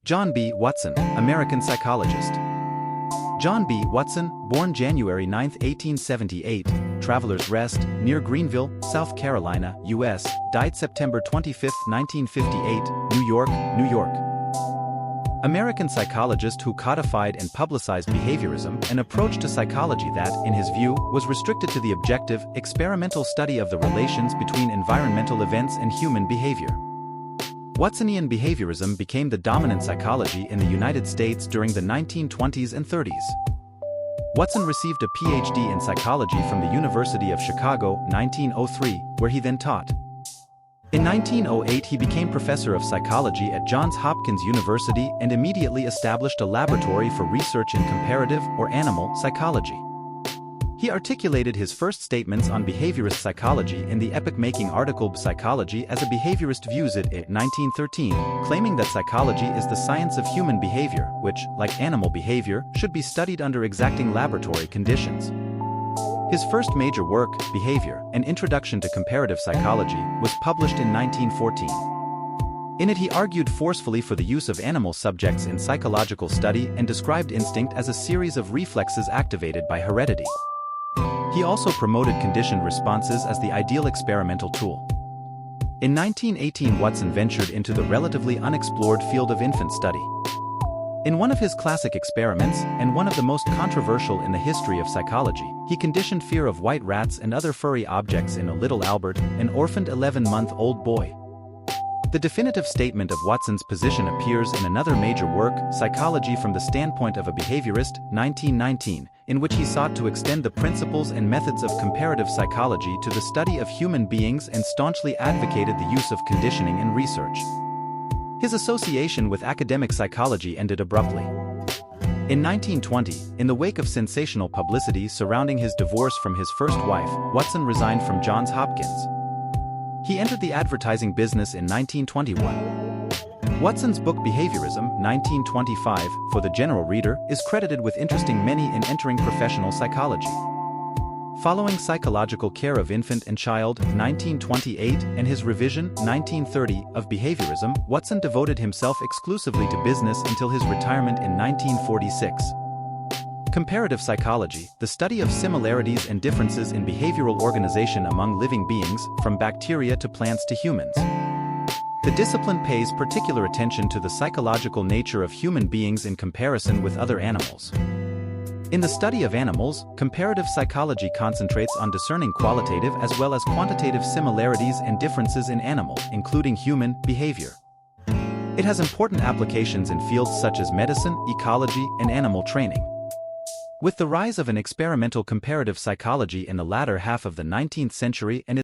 John B. Watson, American psychologist. John B. Watson, born January 9, 1878, Travelers Rest, near Greenville, South Carolina, U.S., died September 25, 1958, New York, New York. American psychologist who codified and publicized behaviorism, an approach to psychology that, in his view, was restricted to the objective, experimental study of the relations between environmental events and human behavior. Watsonian behaviorism became the dominant psychology in the United States during the 1920s and 30s. Watson received a PhD in psychology from the University of Chicago, 1903, where he then taught. In 1908 he became professor of psychology at Johns Hopkins University and immediately established a laboratory for research in comparative or animal psychology. He articulated his first statements on behaviorist psychology in the epoch-making article Psychology as a Behaviorist Views It in 1913, claiming that psychology is the science of human behavior, which, like animal behavior, should be studied under exacting laboratory conditions. His first major work, Behavior, An Introduction to Comparative Psychology, was published in 1914. In it he argued forcefully for the use of animal subjects in psychological study and described instinct as a series of reflexes activated by heredity. He also promoted conditioned responses as the ideal experimental tool. In 1918 Watson ventured into the relatively unexplored field of infant study. In one of his classic experiments, and one of the most controversial in the history of psychology, he conditioned fear of white rats and other furry objects in a little Albert, an orphaned 11-month-old boy. The definitive statement of Watson's position appears in another major work, Psychology from the Standpoint of a Behaviorist, 1919, in which he sought to extend the principles and methods of comparative psychology to the study of human beings and staunchly advocated the use of conditioning in research. His association with academic psychology ended abruptly. In 1920, in the wake of sensational publicity surrounding his divorce from his first wife, Watson resigned from Johns Hopkins. He entered the advertising business in 1921. Watson's book Behaviorism, 1925, for the general reader, is credited with interesting many in entering professional psychology. Following Psychological Care of Infant and Child, 1928, and his revision, 1930, of Behaviorism, Watson devoted himself exclusively to business until his retirement in 1946. Comparative psychology, the study of similarities and differences in behavioral organization among living beings, from bacteria to plants to humans. The discipline pays particular attention to the psychological nature of human beings in comparison with other animals. In the study of animals, comparative psychology concentrates on discerning qualitative as well as quantitative similarities and differences in animal, including human, behavior. It has important applications in fields such as medicine, ecology, and animal training. With the rise of an experimental comparative psychology in the latter half of the 19th century and